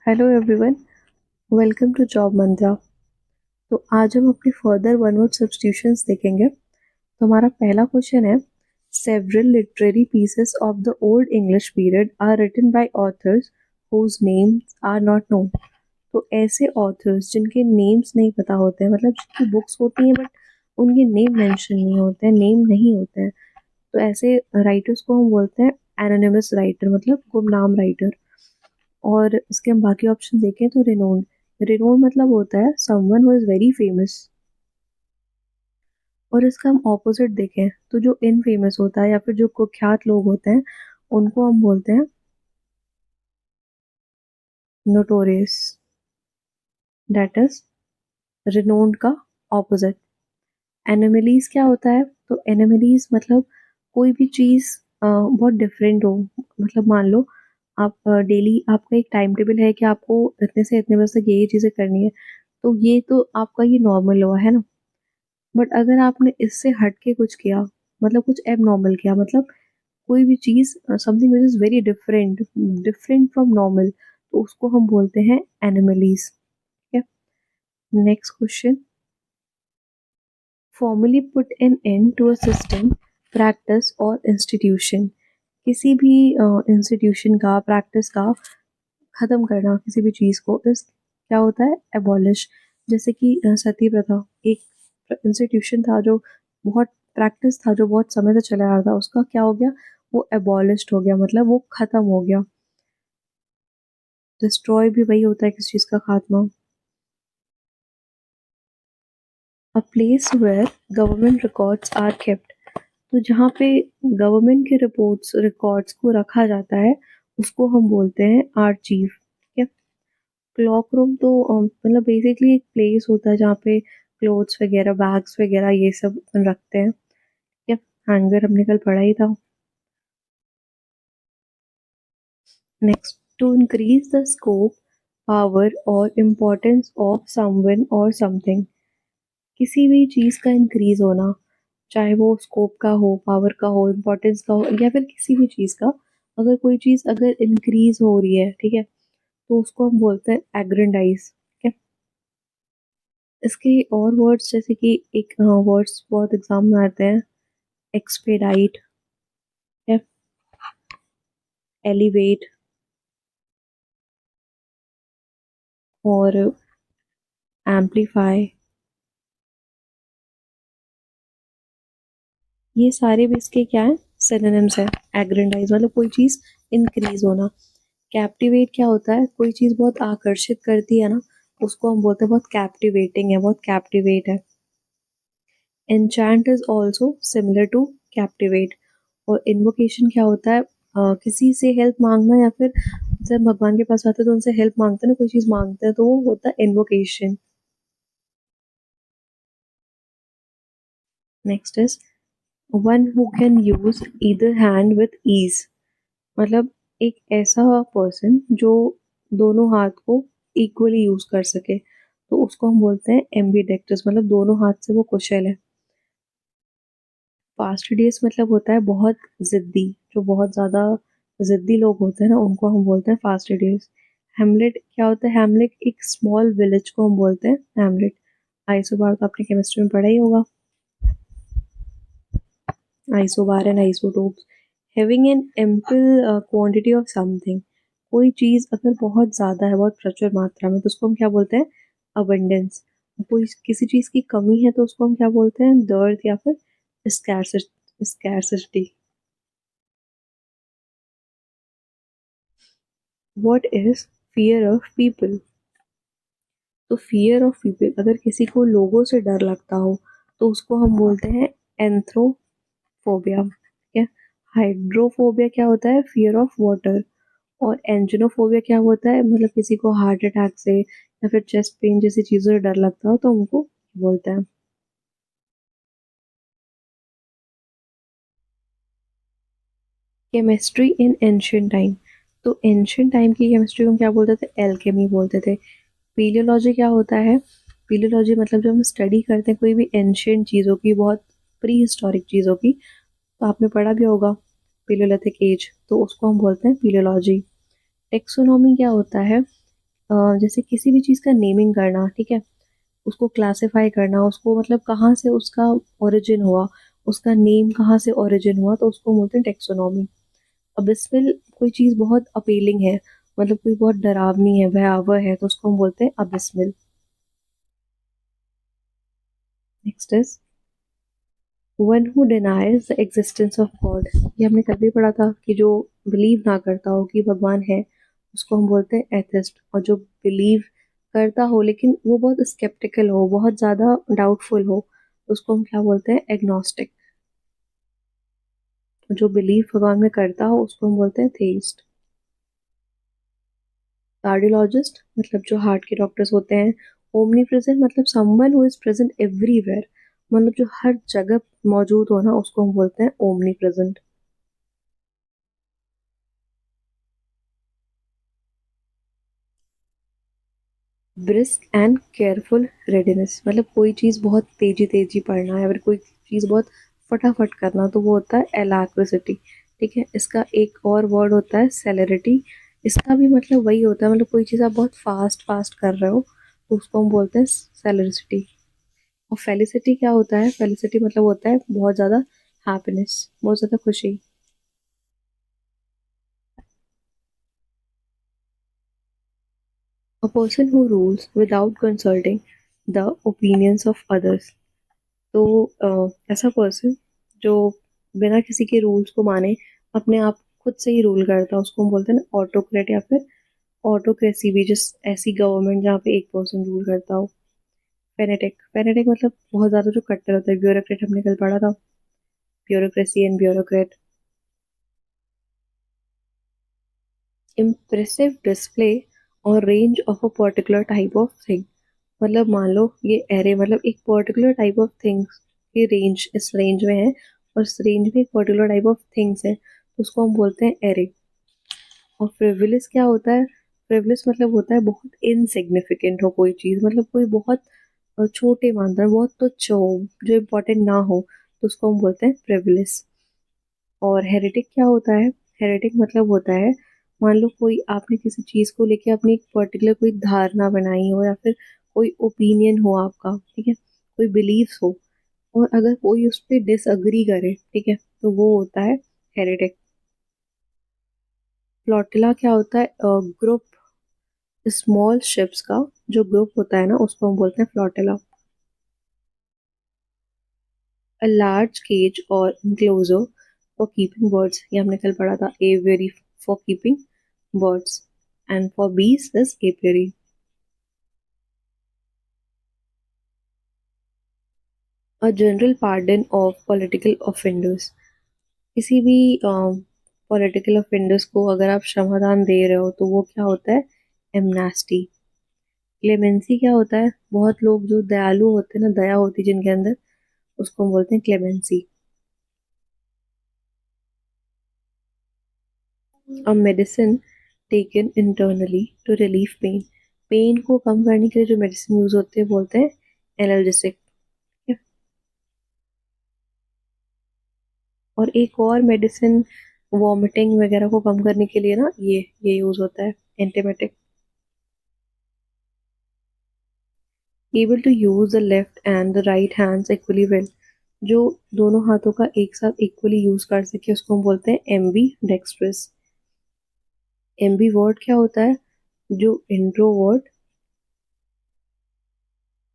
Hello everyone, welcome to Job Mantra. तो आज हम अपनी फर्दर वन वर्ड सब्स्टिट्यूशंस देखेंगे। तो हमारा पहला क्वेश्चन है, several literary pieces of the old English period are written by authors whose names are not known. तो ऐसे ऑथर्स जिनके नेम्स नहीं पता होते हैं, मतलब जिनकी बुक्स होती हैं बट उनके नेम मेंशन नहीं होते हैं, नेम नहीं होते हैं, तो ऐसे राइटर्स को हम बोलते हैं एनोनिमस राइटर, मतलब गुमनाम राइटर। और इसके हम बाकी ऑप्शन देखें तो रिनोन्ड। रिनोन्ड मतलब होता है someone who is very famous. और इसका हम ऑपोजिट देखें तो जो इनफेमस होता है या फिर जो कुख्यात लोग होते हैं उनको हम बोलते हैं नोटोरियस। दैट इज रिनोन्ड का ऑपोजिट। एनिमलीज क्या होता है? तो एनिमलीज मतलब कोई भी चीज बहुत डिफरेंट हो। मतलब मान लो आप डेली आपका एक टाइम टेबल है कि आपको इतने से इतने बजे तक ये चीजें करनी है, तो ये तो आपका ये नॉर्मल हुआ है ना। बट अगर आपने इससे हट के कुछ किया, मतलब कुछ एबनॉर्मल किया, मतलब कोई भी चीज something which is very different, different from normal, तो उसको हम बोलते हैं एनिमलीज। ठीक है, next question. Formally put an end to a system, practice और इंस्टीट्यूशन। किसी भी इंस्टीट्यूशन का, प्रैक्टिस का खत्म करना, किसी भी चीज को, इस क्या होता है? एबॉलिश। जैसे कि सती प्रथा एक इंस्टीट्यूशन था, जो बहुत प्रैक्टिस था, जो बहुत समय से चला आ रहा था, उसका क्या हो गया? वो एबॉलिश्ड हो गया, मतलब वो खत्म हो गया। डिस्ट्रॉय भी वही होता है, किस चीज का खात्मा। A place where government records are kept. तो जहाँ पे गवर्नमेंट के रिपोर्ट्स, रिकॉर्ड्स को रखा जाता है, उसको हम बोलते हैं आर्चीव। ठीक है। क्लॉक रूम तो मतलब बेसिकली एक प्लेस होता है जहाँ पे क्लोथ्स वगैरह, बैग्स वगैरह ये सब अपन रखते हैं। ठीक है, हैंगर हमने कल पढ़ा ही था। Next, to increase the scope, power और इम्पोर्टेंस ऑफ समवन और समथिंग। किसी भी चीज़ का इंक्रीज होना, चाहे वो स्कोप का हो, पावर का हो, इम्पोर्टेंस का हो, या फिर किसी भी चीज़ का, अगर कोई चीज़ अगर इंक्रीज हो रही है, ठीक है, तो उसको हम बोलते हैं एग्रेंडाइज। ठीक है। इसके और वर्ड्स, जैसे कि एक वर्ड्स बहुत एग्जाम में आते हैं, एक्सपेडाइट है, एलिवेट और एम्पलीफाई। ये सारे भी इसके क्या है? सिनोनिम्स है। एग्रेंडाइज मतलब कोई चीज़ इंक्रीज होना। कैप्टिवेट क्या होता है? कोई चीज़ बहुत आकर्षित करती है ना, उसको हम बोलते हैं बहुत कैप्टिवेटिंग है, बहुत कैप्टिवेट है। Enchant is also similar to captivate. और इन्वोकेशन क्या होता है? किसी से हेल्प मांगना, या फिर जब भगवान के पास आते हैं तो उनसे हेल्प मांगते हैं ना, कोई चीज़ मांगते हैं, तो वो होता है invocation. Next is one who can use either hand with ease. मतलब एक ऐसा पर्सन जो दोनों हाथ को इक्वली यूज कर सके, तो उसको हम बोलते हैं एम्बीडेक्टस, मतलब दोनों हाथ से वो कुशल है। फास्टिडियस मतलब होता है बहुत जिद्दी, जो बहुत ज्यादा जिद्दी लोग होते हैं ना, उनको हम बोलते हैं फास्टिडियस। हेमलेट क्या होता है? हेमलेट एक स्मॉल विलेज को हम बोलते हैं हेमलेट। आइसोबार तो आपने केमिस्ट्री में पढ़ा ही होगा। Isobar and isotopes, having an ample quantity of something. कोई चीज अगर बहुत ज्यादा है, बहुत प्रचुर मात्रा में, तो उसको हम क्या बोलते हैं? अबंडेंस। कोई किसी चीज की कमी है तो उसको हम क्या बोलते हैं? दर्द या फिर scarcity. What is fear of people? तो फियर ऑफ पीपल, अगर किसी को लोगों से डर लगता हो, तो उसको हम बोलते हैं एंथ्रोफोबिया। ठीक है। हाइड्रोफोबिया क्या होता है? Fear of water. और एंजिनोफोबिया क्या होता है? मतलब किसी को हार्ट अटैक से या फिर चेस्ट पेन जैसी चीजों से डर लगता हो, तो उनको बोलते हैं। Chemistry in ancient time. तो एंशियंट टाइम की केमिस्ट्री को क्या बोलते थे? एल्केमी बोलते थे। पीलियोलॉजी क्या होता है? पीलियोलॉजी मतलब जब हम स्टडी करते हैं कोई भी एंशियंट चीज़ों की, बहुत प्री हिस्टोरिक चीज़ों की, तो आपने पढ़ा भी होगा पीलियोलिथिक एज, तो उसको हम बोलते हैं पीलियोलॉजी। टेक्सोनॉमी क्या होता है? जैसे किसी भी चीज़ का नेमिंग करना, ठीक है, उसको क्लासिफाई करना, उसको मतलब कहाँ से उसका ओरिजिन हुआ, उसका नेम कहाँ से ओरिजिन हुआ, तो उसको बोलते हैं टेक्सोनॉमी। अबिस्मिल कोई चीज़ बहुत अपीलिंग है, मतलब कोई बहुत डरावनी है, भयावह है, तो उसको हम बोलते हैं abysmal. Next is one who denies the existence of God. ये हमने कभी पढ़ा था कि जो बिलीव ना करता हो कि भगवान है, उसको हम बोलते हैं एथिस्ट। और जो बिलीव करता हो लेकिन वो बहुत स्केप्टिकल हो, बहुत ज़्यादा डाउटफुल हो, उसको हम क्या बोलते हैं, एग्नोस्टिक। जो बिलीव भगवान में करता हो उसको हम बोलते हैं थेइस्ट। कार्डियोलॉजिस्ट मतलब जो हार्ट के डॉक्टर्स होते हैं। ओमनी प्रेजेंट मतलब someone who is present everywhere, मतलब जो हर जगह मौजूद हो ना, उसको हम बोलते हैं omni present. Brisk and careful readiness मतलब कोई चीज़ बहुत तेजी तेजी पढ़ना है, अगर कोई चीज़ बहुत फटाफट करना, तो वो होता है एलाक्रिसिटी। ठीक है, इसका एक और वर्ड होता है सेलेरिटी। इसका भी मतलब वही होता है, मतलब कोई चीज़ आप बहुत फास्ट फास्ट कर रहे हो, तो उसको हम बोलते हैं सेलेरिसिटी। और फेलिसिटी क्या होता है, फेलिसिटी मतलब होता है बहुत ज़्यादा हैप्पीनेस, बहुत ज़्यादा खुशी। अ person who rules without consulting the opinions of others. तो ऐसा पर्सन जो बिना किसी के रूल्स को माने अपने आप खुद से ही रूल करता है, उसको हम बोलते हैं ना ऑटोक्रेट, या फिर ऑटोक्रेसी भी, जिस ऐसी गवर्नमेंट जहाँ पे एक पर्सन रूल करता हो। फेनेटिक, फेनेटिक मतलब बहुत ज़्यादा जो कट्टर होता है। ब्यूरोक्रेट हमने कल पढ़ा था, bureaucracy and bureaucrat. Impressive display or range of a particular type of thing. मतलब मान लो ये एरे मतलब एक पर्टिकुलर टाइप ऑफ थिंग्स की रेंज इस रेंज में है, और इस रेंज में एक पर्टिकुलर टाइप ऑफ थिंग्स है, तो उसको हम बोलते हैं एरे। और फ्रिवलिस क्या होता है, फ्रिवलिस मतलब होता है बहुत इनसिग्निफिकेंट हो कोई चीज़, मतलब कोई बहुत छोटे मानता है, बहुत तुच्छ हो, जो इम्पोर्टेंट ना हो, तो उसको हम बोलते हैं फ्रिवलिस। और हेरेटिक क्या होता है, हेरेटिक मतलब होता है, मान लो कोई आपने किसी चीज़ को लेके अपनी एक पर्टिकुलर कोई धारणा बनाई हो, या फिर कोई ओपिनियन हो आपका, ठीक है, कोई बिलीव्स हो, और अगर कोई उस पर डिसअग्री करे, ठीक है, तो वो होता है हेरेटिक। फ्लोटिला क्या होता है, ग्रुप स्मॉल शिप्स का जो ग्रुप होता है ना, उसको हम बोलते हैं flotilla. A large cage or enclosure for keeping birds, ये हमने कल पढ़ा था, aviary for keeping birds, and for bees is apiary. A general pardon of political offenders. किसी भी पॉलिटिकल ऑफेंडर्स को अगर आप क्षमादान दे रहे हो, तो वो क्या होता है, एमनेस्टी। क्लेमेंसी क्या होता है, बहुत लोग जो दयालु होते हैं ना, दया होती है जिनके अंदर, उसको हम बोलते हैं clemency. A medicine taken internally to relieve pain. Pain को कम करने के लिए जो मेडिसिन यूज होते हैं बोलते हैं एनाल्जेसिक। और एक और मेडिसिन वॉमिटिंग वगैरह को कम करने के लिए ना, ये यूज होता है, antiemetic. Able to use the left and the right hands equally well. जो दोनों हाथों का एक साथ इक्वली यूज कर सके, उसको हम बोलते हैं एम्बी डेक्स्ट्रस। एम्बी वर्ड क्या होता है, जो इंट्रोवर्ट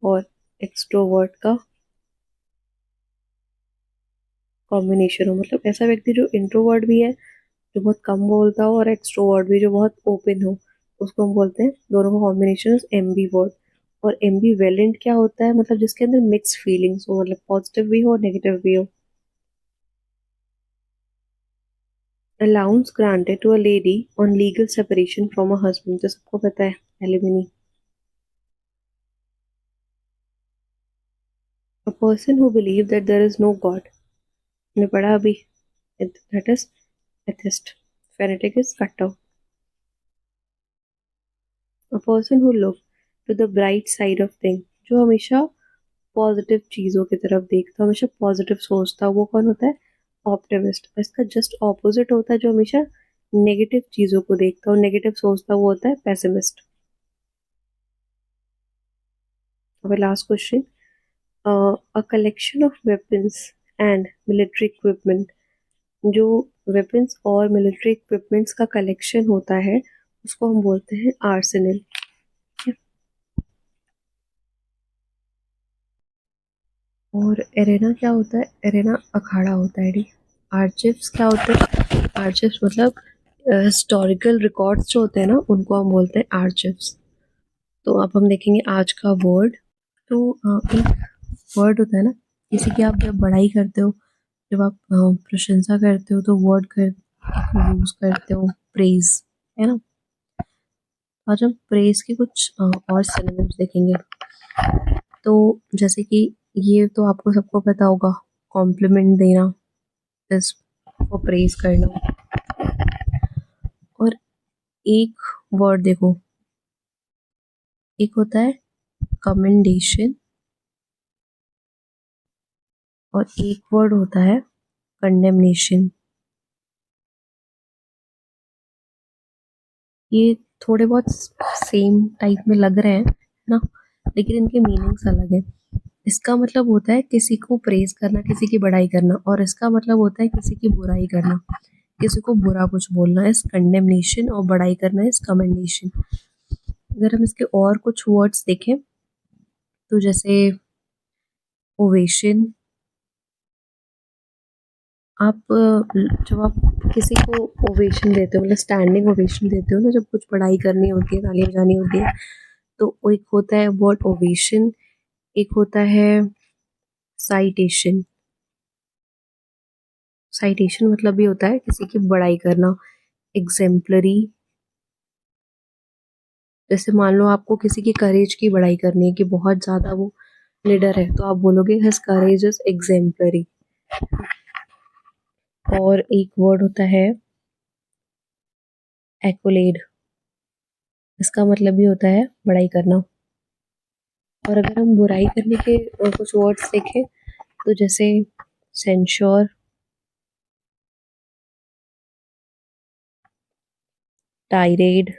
और एक्सट्रोवर्ट का कॉम्बिनेशन हो, मतलब ऐसा व्यक्ति जो इंट्रोवर्ट भी है, जो बहुत कम बोलता हो, और एक्सट्रोवर्ट भी जो बहुत ओपन हो, उसको हम बोलते हैं, दोनों का कॉम्बिनेशन एम्बी वर्ड। और एम्बी वेलेंट क्या होता है, मतलब जिसके अंदर मिक्स फीलिंग्स हो, मतलब पॉजिटिव भी हो और नेगेटिव भी हो। Allowance granted to a lady on legal separation from a husband, जो सबको पता है, alimony. A person who believe that there is no god, ने पढ़ा अभी, that is atheist. Fanatic is cut out. A person who look to the bright side of thing, जो हमेशा positive चीज़ों की तरफ देखता, हमेशा पॉजिटिव सोचता, वो कौन होता है, ऑप्टिमिस्ट। इसका जस्ट ऑपोजिट होता है, जो हमेशा नेगेटिव चीज़ों को देखता और नेगेटिव सोचता, वो होता है पेसिमिस्ट। अब last question, a collection of weapons and military equipment, जो वेपन्स और मिलिट्री इक्विपमेंट्स का कलेक्शन होता है उसको हम बोलते हैं आर्सेनल। और एरेना क्या होता है? एरेना अखाड़ा होता है डी। आर्चिव्स क्या होते हैं? आर्चिव्स मतलब हिस्टोरिकल रिकॉर्ड्स जो होते हैं ना उनको हम बोलते हैं आर्चिव्स। तो अब हम देखेंगे आज का वर्ड। तो एक वर्ड होता है ना, किसी की आप जब बड़ाई करते हो, जब आप प्रशंसा करते हो तो वर्ड कर यूज करते हो प्रेज, है ना। आज हम प्रेज के कुछ और सिनोनिम्स देखेंगे। तो जैसे कि ये तो आपको सबको पता होगा, कॉम्प्लीमेंट देना इज फॉर प्रेज करना। और एक वर्ड देखो, एक होता है कमेंडेशन और एक वर्ड होता है कंडेमनेशन। ये थोड़े बहुत सेम टाइप में लग रहे हैं ना, लेकिन इनके मीनिंग्स अलग है। इसका मतलब होता है किसी को प्रेज करना, किसी की बड़ाई करना, और इसका मतलब होता है किसी की बुराई करना, किसी को बुरा कुछ बोलना इज कंडेमनेशन और बड़ाई करना इज कमेंडेशन। अगर हम इसके और कुछ वर्ड्स देखें तो जैसे ओवेशन, आप जब आप किसी को ओवेशन देते हो, मतलब स्टैंडिंग ओवेशन देते हो ना, जब कुछ पढ़ाई करनी होती है, ताली बजानी होती है, तो एक होता है वर्ड ओवेशन, एक होता है साइटेशन। साइटेशन मतलब भी होता है किसी की बड़ाई करना। एग्जेम्पलरी, जैसे मान लो आपको किसी की करेज की बड़ाई करनी है कि बहुत ज्यादा वो लीडर है, तो आप बोलोगे हिज करेज इज एग्जेम्पलरी। और एक वर्ड होता है एक्कोलेड, इसका मतलब भी होता है बड़ाई करना। और अगर हम बुराई करने के कुछ वर्ड्स देखें तो जैसे सेंश्योर, टायरेड,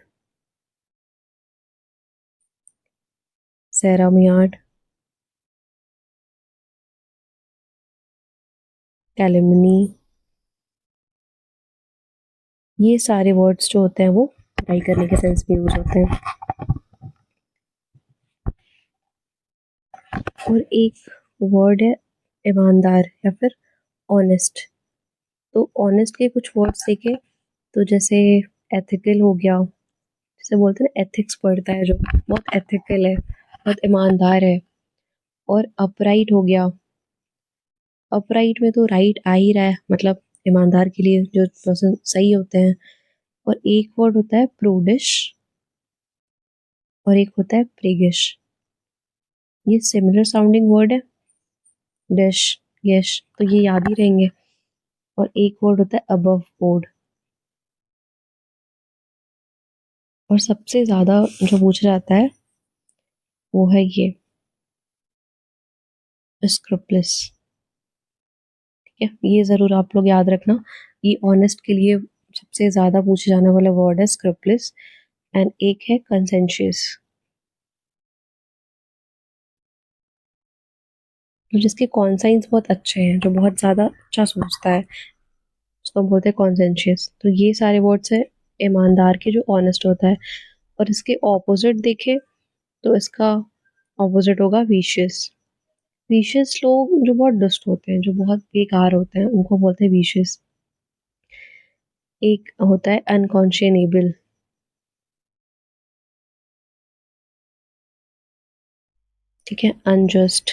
सेरामियाड, कैलमनी, ये सारे वर्ड्स जो होते हैं वो बुराई करने के सेंस में यूज होते हैं। और एक वर्ड है ईमानदार या फिर ऑनेस्ट। तो ऑनेस्ट के कुछ वर्ड्स देखें तो जैसे एथिकल हो गया, जैसे बोलते हैं एथिक्स पढ़ता है जो, बहुत एथिकल है, बहुत ईमानदार है। और अपराइट हो गया, अपराइट में तो राइट आ ही रहा है, मतलब ईमानदार के लिए जो पर्सन सही होते हैं। और एक वर्ड होता है प्रूडिश और एक होता है प्रेगिश। ये सिमिलर साउंडिंग वर्ड है, डिश, यश, तो ये याद ही रहेंगे। और एक वर्ड होता है अबव बोर्ड। और सबसे ज्यादा जो पूछा जाता है वो है ये स्क्रूपलेस। ठीक है, ये जरूर आप लोग याद रखना। ये ऑनेस्ट के लिए सबसे ज्यादा पूछे जाने वाला वर्ड है स्क्रूपलेस। एंड एक है कंसेंशियस, तो जिसके कॉन्साइंस बहुत अच्छे हैं, जो बहुत ज्यादा अच्छा सोचता है, उसको हम बोलते हैं कॉन्सेंशियस। तो ये सारे वर्ड्स है ईमानदार के जो ऑनेस्ट होता है। और इसके ऑपोजिट देखें तो इसका ऑपोजिट होगा विशियस। विशियस लोग जो बहुत दुष्ट होते हैं, जो बहुत बेकार होते हैं, उनको बोलते हैं विशियस। एक होता है अनकॉन्शियनेबल। ठीक है, अनजस्ट।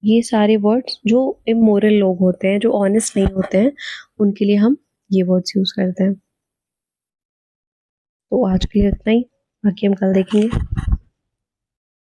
ये सारे वर्ड्स जो इमोरल लोग होते हैं, जो ऑनेस्ट नहीं होते हैं, उनके लिए हम ये वर्ड्स यूज करते हैं। तो आज के लिए इतना ही, बाकी हम कल देखेंगे।